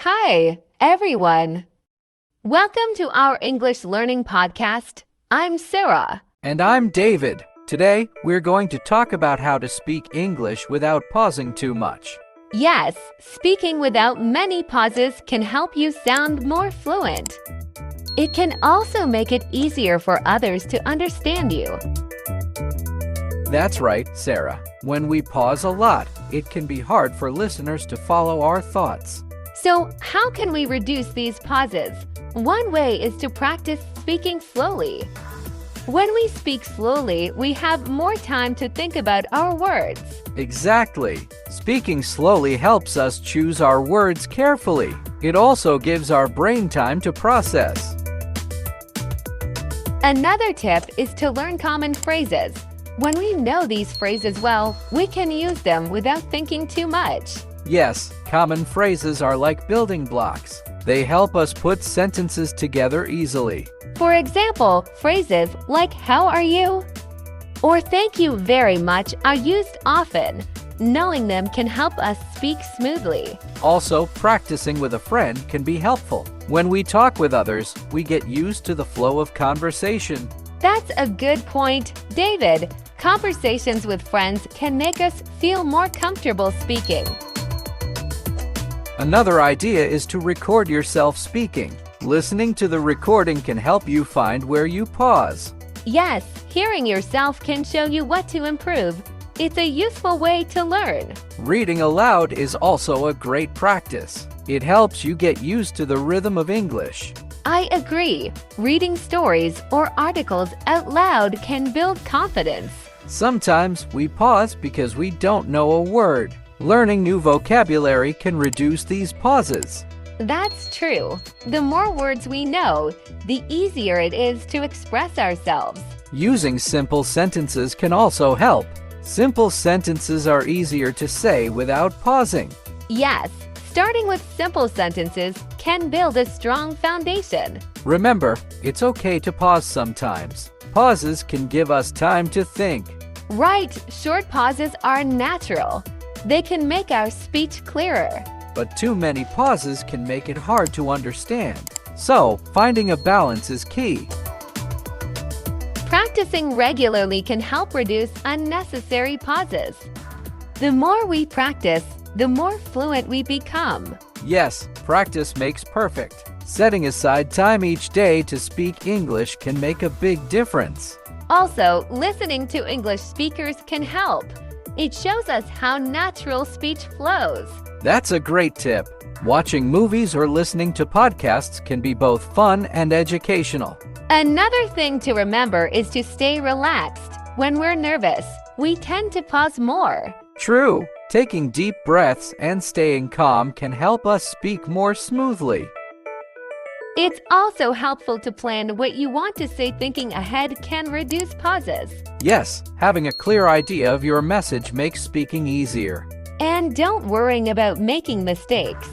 Hi, everyone. Welcome to our English learning podcast. I'm Sarah. And I'm David. Today, we're going to talk about how to speak English without pausing too much. Yes, speaking without many pauses can help you sound more fluent. It can also make it easier for others to understand you. That's right, Sarah. When we pause a lot, it can be hard for listeners to follow our thoughts. So, how can we reduce these pauses? One way is to practice speaking slowly. When we speak slowly, we have more time to think about our words. Exactly. Speaking slowly helps us choose our words carefully. It also gives our brain time to process. Another tip is to learn common phrases. When we know these phrases well, we can use them without thinking too much. Yes, common phrases are like building blocks. They help us put sentences together easily. For example, phrases like "How are you?" or "Thank you very much" are used often. Knowing them can help us speak smoothly. Also, practicing with a friend can be helpful. When we talk with others, we get used to the flow of conversation. That's a good point, David. Conversations with friends can make us feel more comfortable speaking. Another idea is to record yourself speaking. Listening to the recording can help you find where you pause. Yes, hearing yourself can show you what to improve. It's a useful way to learn. Reading aloud is also a great practice. It helps you get used to the rhythm of English. I agree. Reading stories or articles out loud can build confidence. Sometimes we pause because we don't know a word. Learning new vocabulary can reduce these pauses. That's true. The more words we know, the easier it is to express ourselves. Using simple sentences can also help. Simple sentences are easier to say without pausing. Yes, starting with simple sentences can build a strong foundation. Remember, it's okay to pause sometimes. Pauses can give us time to think. Right, short pauses are natural. They can make our speech clearer. But too many pauses can make it hard to understand. So, finding a balance is key. Practicing regularly can help reduce unnecessary pauses. The more we practice, the more fluent we become. Yes, practice makes perfect. Setting aside time each day to speak English can make a big difference. Also, listening to English speakers can help. It shows us how natural speech flows. That's a great tip. Watching movies or listening to podcasts can be both fun and educational. Another thing to remember is to stay relaxed. When we're nervous, we tend to pause more. True. Taking deep breaths and staying calm can help us speak more smoothly. It's also helpful to plan what you want to say. Thinking ahead can reduce pauses. Yes, having a clear idea of your message makes speaking easier. And don't worry about making mistakes.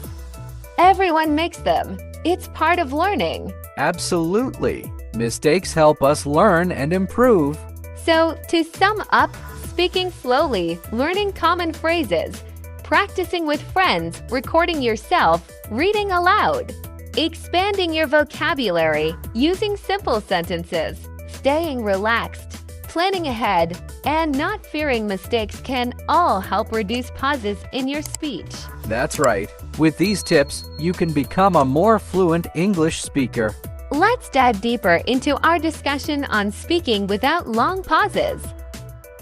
Everyone makes them. It's part of learning. Absolutely. Mistakes help us learn and improve. So, to sum up, speaking slowly, learning common phrases, practicing with friends, recording yourself, reading aloud, expanding your vocabulary, using simple sentences, staying relaxed, planning ahead, and not fearing mistakes can all help reduce pauses in your speech. That's right. With these tips, you can become a more fluent English speaker. Let's dive deeper into our discussion on speaking without long pauses.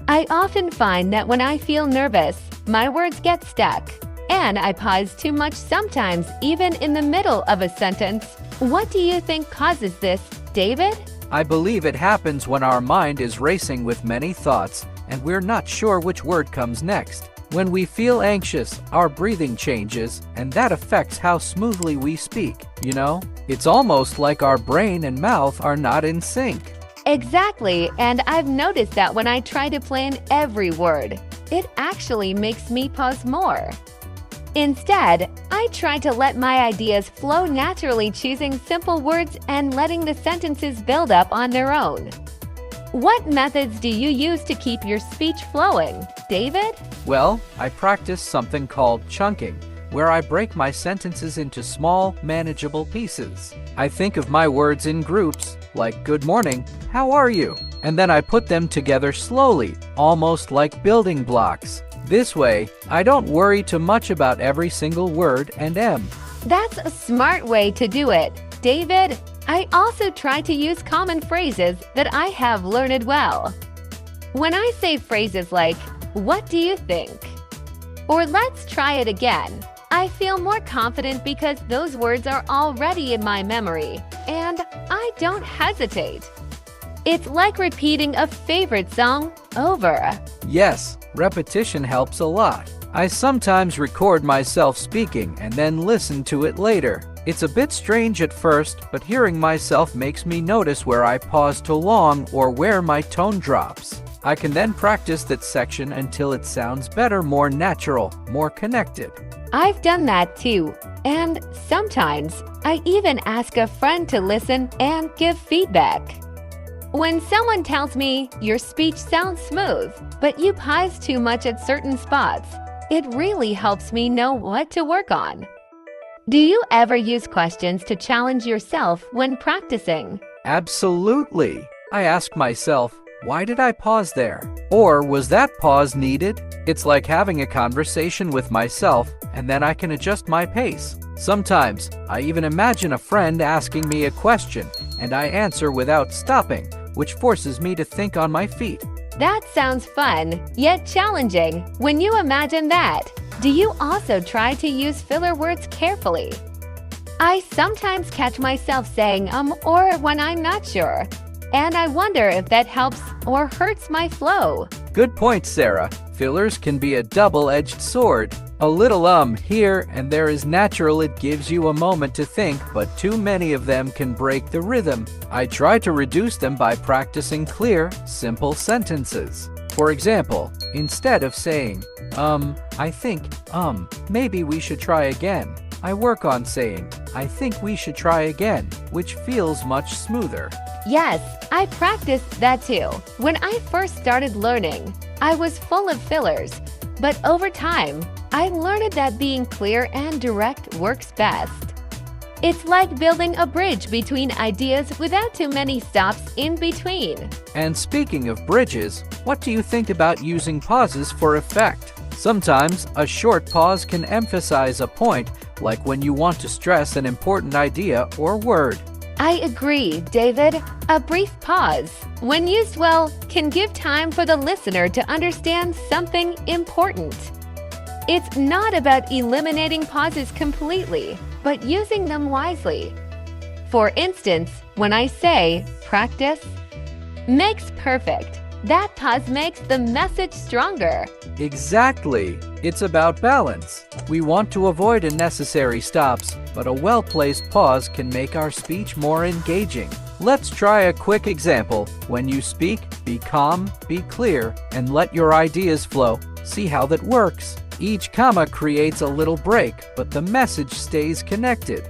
I often find that when I feel nervous, my words get stuck, and I pause too much sometimes, even in the middle of a sentence. What do you think causes this, David? I believe it happens when our mind is racing with many thoughts and we're not sure which word comes next. When we feel anxious, our breathing changes, and that affects how smoothly we speak. You know, it's almost like our brain and mouth are not in sync. Exactly, and I've noticed that when I try to plan every word, it actually makes me pause more. Instead, I try to let my ideas flow naturally, choosing simple words and letting the sentences build up on their own. What methods do you use to keep your speech flowing, David? Well, I practice something called chunking. where I break my sentences into small, manageable pieces. I think of my words in groups, like good morning, how are you? And then I put them together slowly, almost like building blocks. This way, I don't worry too much about every single word and am. That's a smart way to do it, David. I also try to use common phrases that I have learned well. When I say phrases like, "What do you think?" or "Let's try it again," I feel more confident because those words are already in my memory, and I don't hesitate. It's like repeating a favorite song over. Yes, repetition helps a lot. I sometimes record myself speaking and then listen to it later. It's a bit strange at first, but hearing myself makes me notice where I pause too long or where my tone drops. I can then practice that section until it sounds better, more natural, more connected. I've done that too, and sometimes I even ask a friend to listen and give feedback. When someone tells me, "Your speech sounds smooth, but you pause too much at certain spots," it really helps me know what to work on. Do you ever use questions to challenge yourself when practicing? Absolutely. I ask myself, why did I pause there? Or was that pause needed? It's like having a conversation with myself, and then I can adjust my pace. Sometimes, I even imagine a friend asking me a question, and I answer without stopping, which forces me to think on my feet. That sounds fun, yet challenging. When you imagine that, do you also try to use filler words carefully? I sometimes catch myself saying or when I'm not sure, and I wonder if that helps or hurts my flow. Good point, Sarah. Fillers can be a double-edged sword. A little here and there is natural, it gives you a moment to think, but too many of them can break the rhythm. I try to reduce them by practicing clear, simple sentences. For example, instead of saying, I think, maybe we should try again, I work on saying, I think we should try again, which feels much smoother. Yes, I practiced that too. When I first started learning, I was full of fillers, but over time, I learned that being clear and direct works best. It's like building a bridge between ideas without too many stops in between. And speaking of bridges, what do you think about using pauses for effect? Sometimes a short pause can emphasize a point, like when you want to stress an important idea or word. I agree, David. A brief pause, when used well, can give time for the listener to understand something important. It's not about eliminating pauses completely, but using them wisely. For instance, when I say, "Practice makes perfect," that pause makes the message stronger. Exactly. It's about balance. We want to avoid unnecessary stops, but a well-placed pause can make our speech more engaging. Let's try a quick example. When you speak, be calm, be clear, and let your ideas flow. See how that works. Each comma creates a little break, but the message stays connected.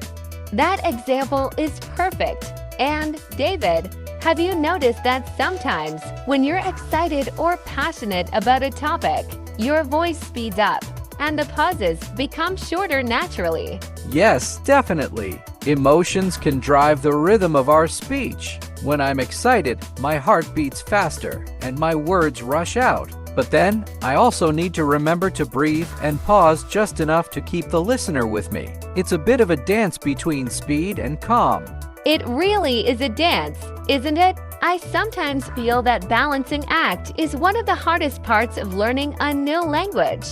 That example is perfect. And, David, have you noticed that sometimes when you're excited or passionate about a topic, your voice speeds up and the pauses become shorter naturally? Yes, definitely. Emotions can drive the rhythm of our speech. When I'm excited, my heart beats faster and my words rush out. But then, I also need to remember to breathe and pause just enough to keep the listener with me. It's a bit of a dance between speed and calm. It really is a dance, isn't it? I sometimes feel that balancing act is one of the hardest parts of learning a new language.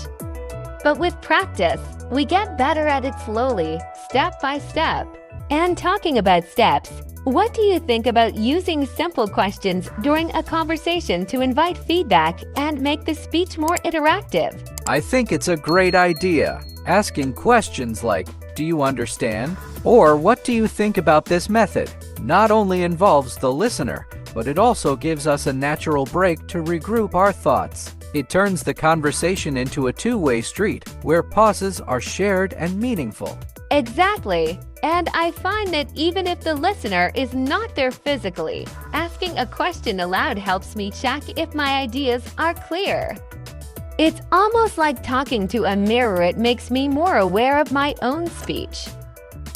But with practice, we get better at it slowly, step by step. And talking about steps, what do you think about using simple questions during a conversation to invite feedback and make the speech more interactive? I think it's a great idea. Asking questions like, "Do you understand?" or "What do you think about this method?" not only involves the listener, but it also gives us a natural break to regroup our thoughts. It turns the conversation into a two-way street where pauses are shared and meaningful. Exactly. And I find that even if the listener is not there physically, asking a question aloud helps me check if my ideas are clear. It's almost like talking to a mirror. It makes me more aware of my own speech.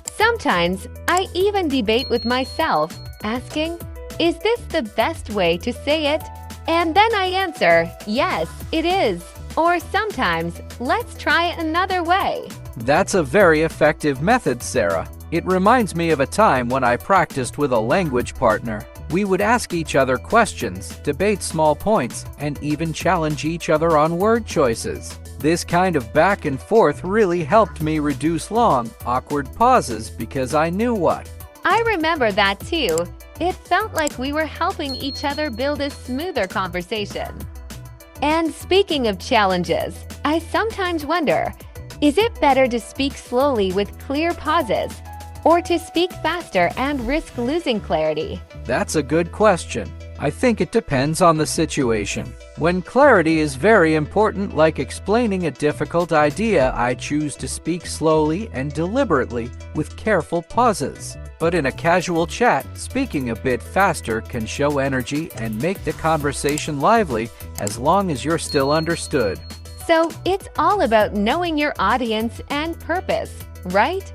Sometimes I even debate with myself, asking, is this the best way to say it? And then I answer, yes, it is. Or sometimes, let's try it another way. That's a very effective method, Sarah. It reminds me of a time when I practiced with a language partner. We would ask each other questions, debate small points, and even challenge each other on word choices. This kind of back and forth really helped me reduce long, awkward pauses because I knew what. I remember that too. It felt like we were helping each other build a smoother conversation. And speaking of challenges, I sometimes wonder, is it better to speak slowly with clear pauses, or to speak faster and risk losing clarity? That's a good question. I think it depends on the situation. When clarity is very important, like explaining a difficult idea, I choose to speak slowly and deliberately with careful pauses. But in a casual chat, speaking a bit faster can show energy and make the conversation lively as long as you're still understood. So it's all about knowing your audience and purpose, right?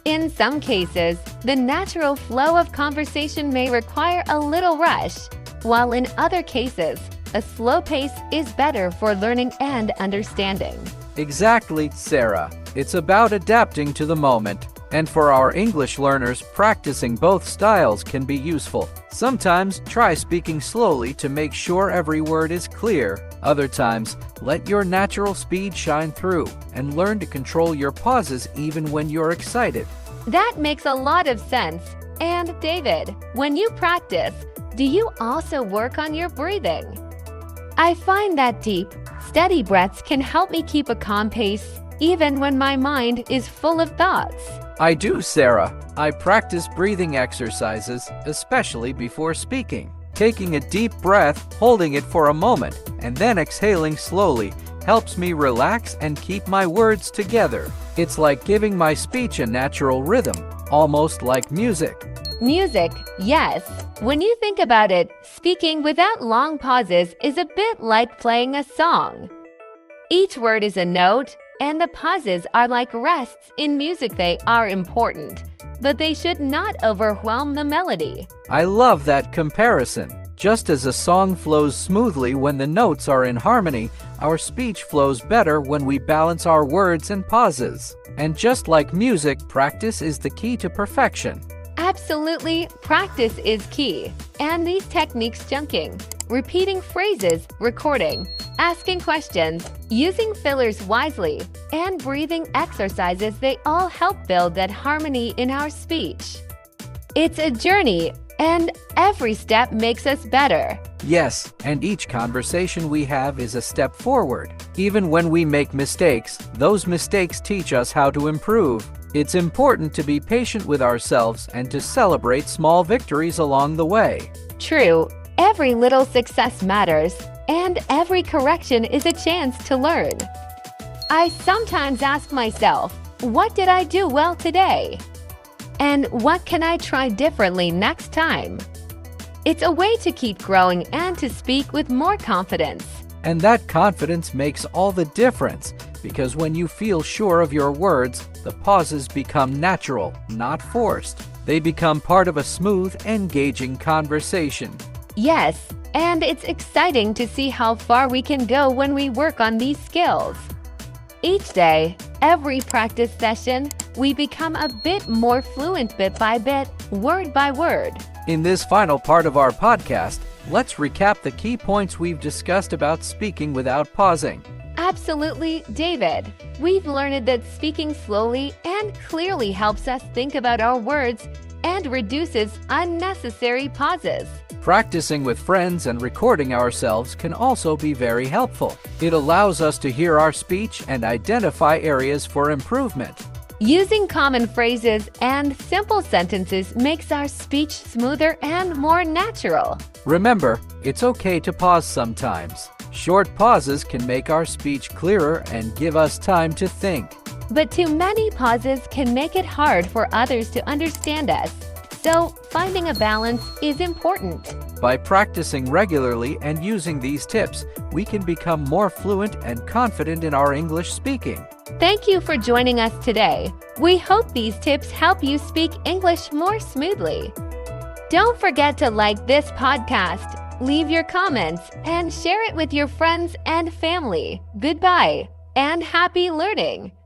In some cases, the natural flow of conversation may require a little rush, while in other cases, a slow pace is better for learning and understanding. Exactly, Sarah. It's about adapting to the moment. And for our English learners, practicing both styles can be useful. Sometimes, try speaking slowly to make sure every word is clear. Other times, let your natural speed shine through and learn to control your pauses even when you're excited. That makes a lot of sense. And David, when you practice, do you also work on your breathing? I find that deep, steady breaths can help me keep a calm pace even when my mind is full of thoughts. I do, Sarah. I practice breathing exercises, especially before speaking. Taking a deep breath, holding it for a moment, and then exhaling slowly helps me relax and keep my words together. It's like giving my speech a natural rhythm, almost like music. Music, yes. When you think about it, speaking without long pauses is a bit like playing a song. Each word is a note, and the pauses are like rests. In music, they are important, but they should not overwhelm the melody. I love that comparison. Just as a song flows smoothly when the notes are in harmony, our speech flows better when we balance our words and pauses. And just like music, practice is the key to perfection. Absolutely, practice is key. And these techniques, chunking, repeating phrases, recording, asking questions, using fillers wisely, and breathing exercises, they all help build that harmony in our speech. It's a journey, and every step makes us better. Yes, and each conversation we have is a step forward. Even when we make mistakes, those mistakes teach us how to improve. It's important to be patient with ourselves and to celebrate small victories along the way. True, every little success matters, and every correction is a chance to learn. I sometimes ask myself, what did I do well today? And what can I try differently next time? It's a way to keep growing and to speak with more confidence. And that confidence makes all the difference, because when you feel sure of your words, the pauses become natural, not forced. They become part of a smooth, engaging conversation. Yes, and it's exciting to see how far we can go when we work on these skills. Each day, every practice session, we become a bit more fluent bit by bit, word by word. In this final part of our podcast, let's recap the key points we've discussed about speaking without pausing. Absolutely, David. We've learned that speaking slowly and clearly helps us think about our words and reduces unnecessary pauses. Practicing with friends and recording ourselves can also be very helpful. It allows us to hear our speech and identify areas for improvement. Using common phrases and simple sentences makes our speech smoother and more natural. Remember, it's okay to pause sometimes. Short pauses can make our speech clearer and give us time to think. But too many pauses can make it hard for others to understand us. So, finding a balance is important. By practicing regularly and using these tips, we can become more fluent and confident in our English speaking. Thank you for joining us today. We hope these tips help you speak English more smoothly. Don't forget to like this podcast, leave your comments, and share it with your friends and family. Goodbye, and happy learning!